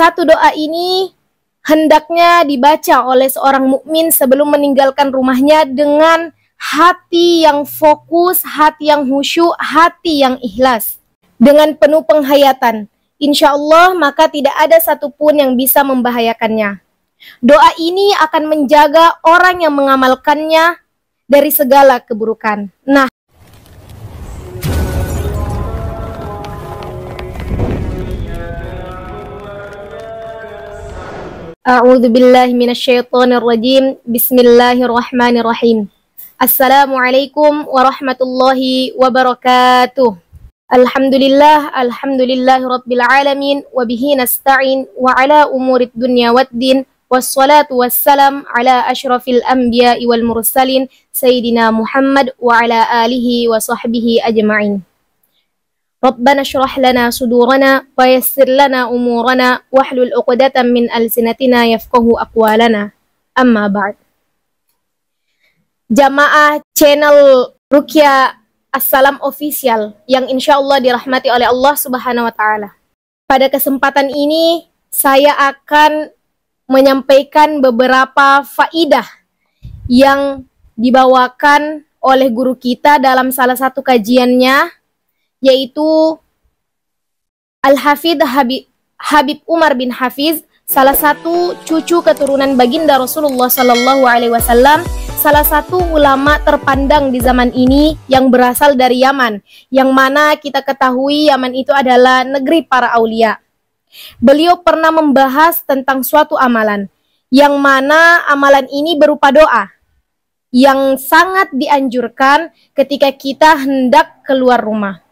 Satu doa ini hendaknya dibaca oleh seorang mukmin sebelum meninggalkan rumahnya dengan hati yang fokus, hati yang khusyuk, hati yang ikhlas, dengan penuh penghayatan. Insya Allah maka tidak ada satupun yang bisa membahayakannya. Doa ini akan menjaga orang yang mengamalkannya dari segala keburukan. Nah, A'udzu billahi minasyaitonir rajim. Bismillahirrahmanirrahim. Assalamualaikum warahmatullahi wabarakatuh. Alhamdulillahi rabbil alamin wa bihi nasta'in wa ala umurid dunya waddin wassalatu wassalam ala asyrafil anbiya'i wal mursalin sayyidina Muhammad wa ala alihi wa sahbihi ajma'in. Rabbana syrah lana sudurana wa yassir lana umurana wahlul 'uqdatam min alsinatina yafqahu aqwalana. Amma ba'd. Jamaah channel Ruqyah Assalam Official yang insyaallah dirahmati oleh Allah Subhanahu wa taala. Pada kesempatan ini saya akan menyampaikan beberapa faidah yang dibawakan oleh guru kita dalam salah satu kajiannya, yaitu Al-Hafidh Habib Umar bin Hafiz, salah satu cucu keturunan baginda Rasulullah Sallallahu Alaihi Wasallam, salah satu ulama terpandang di zaman ini yang berasal dari Yaman, yang mana kita ketahui Yaman itu adalah negeri para aulia. Beliau pernah membahas tentang suatu amalan, yang mana amalan ini berupa doa, yang sangat dianjurkan ketika kita hendak keluar rumah.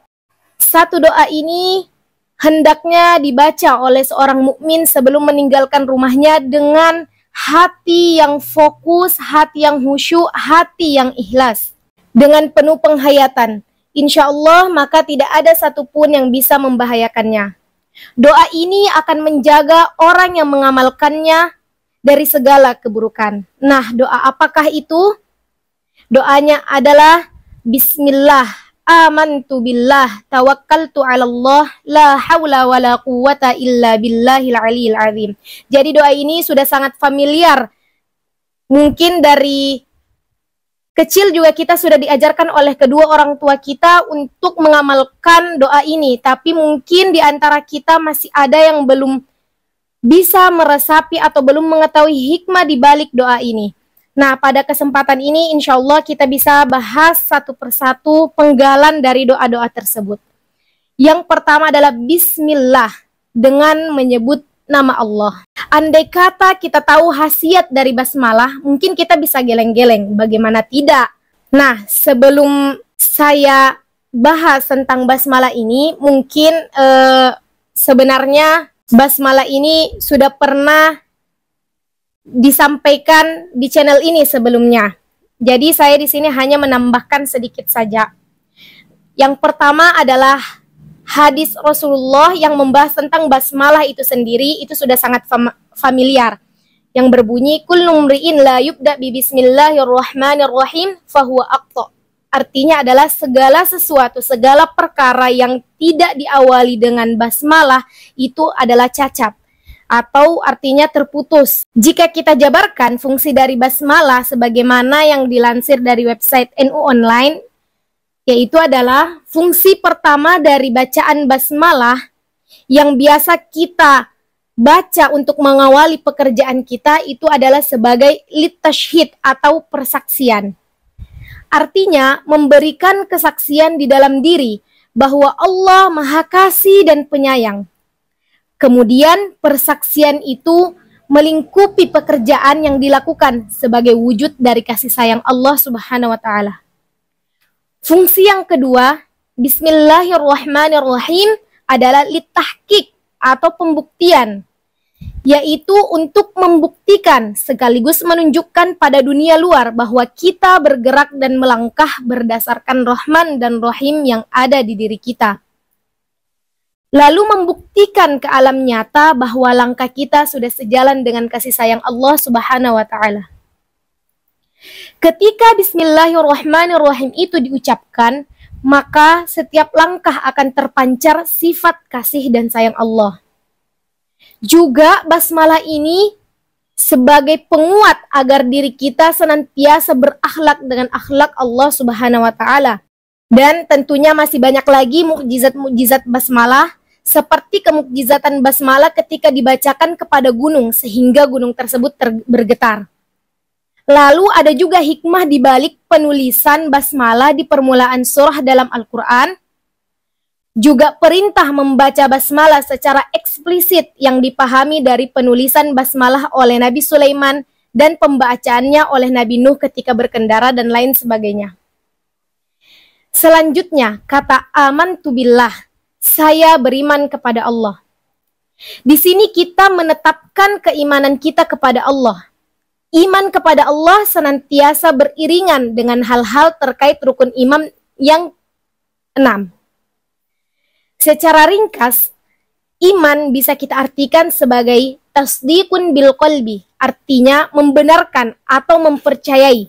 Satu doa ini hendaknya dibaca oleh seorang mukmin sebelum meninggalkan rumahnya dengan hati yang fokus, hati yang khusyuk, hati yang ikhlas, dengan penuh penghayatan. Insya Allah maka tidak ada satupun yang bisa membahayakannya. Doa ini akan menjaga orang yang mengamalkannya dari segala keburukan. Nah, doa apakah itu? Doanya adalah Bismillah, amantu billah, tawakkaltu ala Allah, la hawla wa la quwwata illa billahil aliyil azim. Jadi doa ini sudah sangat familiar. Mungkin dari kecil juga kita sudah diajarkan oleh kedua orang tua kita untuk mengamalkan doa ini. Tapi mungkin di antara kita masih ada yang belum bisa meresapi atau belum mengetahui hikmah di balik doa ini. Nah, pada kesempatan ini insya Allah kita bisa bahas satu persatu penggalan dari doa-doa tersebut. Yang pertama adalah Bismillah, dengan menyebut nama Allah. Andai kata kita tahu khasiat dari basmalah, mungkin kita bisa geleng-geleng, bagaimana tidak? Nah, sebelum saya bahas tentang basmalah ini, mungkin sebenarnya basmalah ini sudah pernah disampaikan di channel ini sebelumnya. Jadi saya di sini hanya menambahkan sedikit saja. Yang pertama adalah hadis Rasulullah yang membahas tentang basmalah itu sendiri, itu sudah sangat familiar. Yang berbunyi kullu mri'in la yubda bi bismillahirrahmanirrahim fahuwa aqta. Artinya adalah segala sesuatu, segala perkara yang tidak diawali dengan basmalah itu adalah cacat, atau artinya terputus. Jika kita jabarkan fungsi dari basmalah sebagaimana yang dilansir dari website NU Online, yaitu adalah fungsi pertama dari bacaan basmalah yang biasa kita baca untuk mengawali pekerjaan kita itu adalah sebagai litashhid atau persaksian. Artinya memberikan kesaksian di dalam diri bahwa Allah Maha Kasih dan Penyayang. Kemudian persaksian itu melingkupi pekerjaan yang dilakukan sebagai wujud dari kasih sayang Allah Subhanahu wa taala. Fungsi yang kedua, Bismillahirrahmanirrahim, adalah litahqiq atau pembuktian, yaitu untuk membuktikan sekaligus menunjukkan pada dunia luar bahwa kita bergerak dan melangkah berdasarkan Rahman dan Rahim yang ada di diri kita. Lalu membuktikan ke alam nyata bahwa langkah kita sudah sejalan dengan kasih sayang Allah Subhanahu wa taala. Ketika Bismillahirrahmanirrahim itu diucapkan, maka setiap langkah akan terpancar sifat kasih dan sayang Allah. Juga basmalah ini sebagai penguat agar diri kita senantiasa berakhlak dengan akhlak Allah Subhanahu wa taala. Dan tentunya masih banyak lagi mukjizat-mukjizat basmalah, seperti kemukjizatan basmalah ketika dibacakan kepada gunung sehingga gunung tersebut bergetar. Lalu ada juga hikmah di balik penulisan basmalah di permulaan surah dalam Al-Quran. Juga perintah membaca basmalah secara eksplisit yang dipahami dari penulisan basmalah oleh Nabi Sulaiman dan pembacaannya oleh Nabi Nuh ketika berkendara dan lain sebagainya. Selanjutnya, kata amantu billah, saya beriman kepada Allah. Di sini kita menetapkan keimanan kita kepada Allah. Iman kepada Allah senantiasa beriringan dengan hal-hal terkait rukun iman yang 6. Secara ringkas, iman bisa kita artikan sebagai tasdiqun bil qalbi, artinya membenarkan atau mempercayai,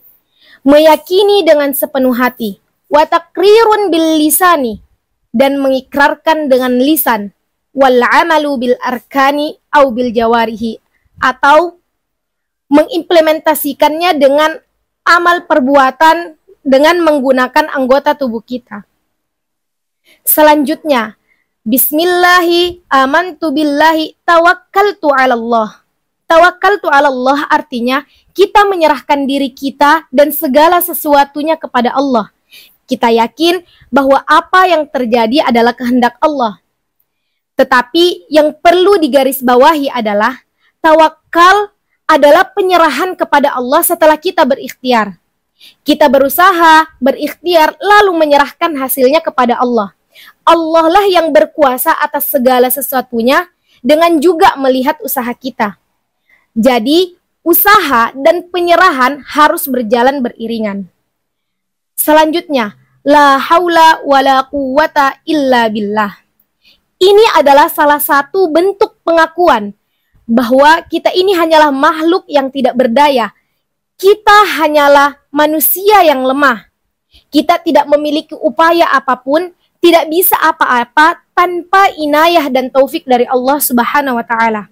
meyakini dengan sepenuh hati, wa taqrirun bil lisani, dan mengikrarkan dengan lisan, wal amalu bil arkani au bil jawarihi, atau mengimplementasikannya dengan amal perbuatan dengan menggunakan anggota tubuh kita. Selanjutnya, Bismillahi amantu billahi tawakkaltu ala Allah. Tawakkaltu ala Allah artinya kita menyerahkan diri kita dan segala sesuatunya kepada Allah. Kita yakin bahwa apa yang terjadi adalah kehendak Allah. Tetapi yang perlu digarisbawahi adalah tawakal adalah penyerahan kepada Allah setelah kita berikhtiar. Kita berusaha, berikhtiar, lalu menyerahkan hasilnya kepada Allah. Allah lah yang berkuasa atas segala sesuatunya dengan juga melihat usaha kita. Jadi, usaha dan penyerahan harus berjalan beriringan. Selanjutnya, la haula wala quwwata illa billah. Ini adalah salah satu bentuk pengakuan bahwa kita ini hanyalah makhluk yang tidak berdaya. Kita hanyalah manusia yang lemah. Kita tidak memiliki upaya apapun, tidak bisa apa-apa tanpa inayah dan taufik dari Allah Subhanahu wa taala.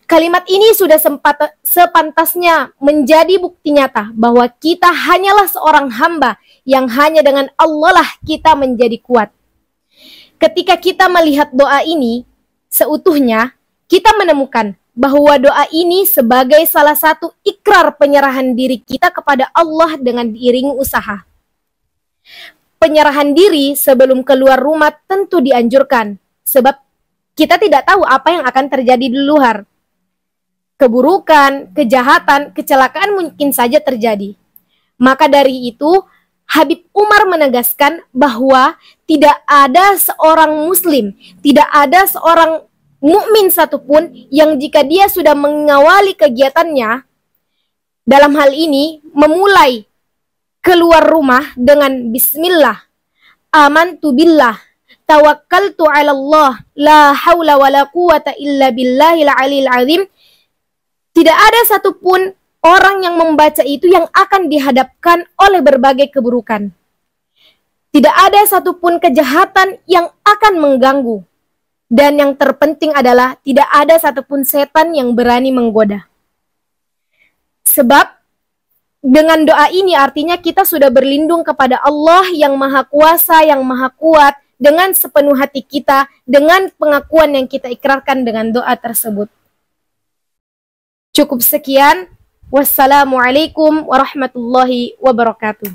Kalimat ini sudah sepantasnya menjadi bukti nyata bahwa kita hanyalah seorang hamba yang hanya dengan Allah lah kita menjadi kuat. Ketika kita melihat doa ini seutuhnya, kita menemukan bahwa doa ini sebagai salah satu ikrar penyerahan diri kita kepada Allah dengan diiringi usaha. Penyerahan diri sebelum keluar rumah tentu dianjurkan, sebab kita tidak tahu apa yang akan terjadi di luar. Keburukan, kejahatan, kecelakaan mungkin saja terjadi. Maka dari itu, Habib Umar menegaskan bahwa tidak ada seorang muslim, tidak ada seorang mukmin satupun yang jika dia sudah mengawali kegiatannya, dalam hal ini memulai keluar rumah dengan bismillah, amantu billah, tawakkaltu ala Allah, la haula wala quwata illa billahil aliyil azim. Tidak ada satupun orang yang membaca itu yang akan dihadapkan oleh berbagai keburukan. Tidak ada satupun kejahatan yang akan mengganggu. Dan yang terpenting adalah tidak ada satupun setan yang berani menggoda. Sebab dengan doa ini artinya kita sudah berlindung kepada Allah yang Maha Kuasa, yang Maha Kuat, dengan sepenuh hati kita, dengan pengakuan yang kita ikrarkan dengan doa tersebut. Cukup sekian. Wassalamualaikum warahmatullahi wabarakatuh.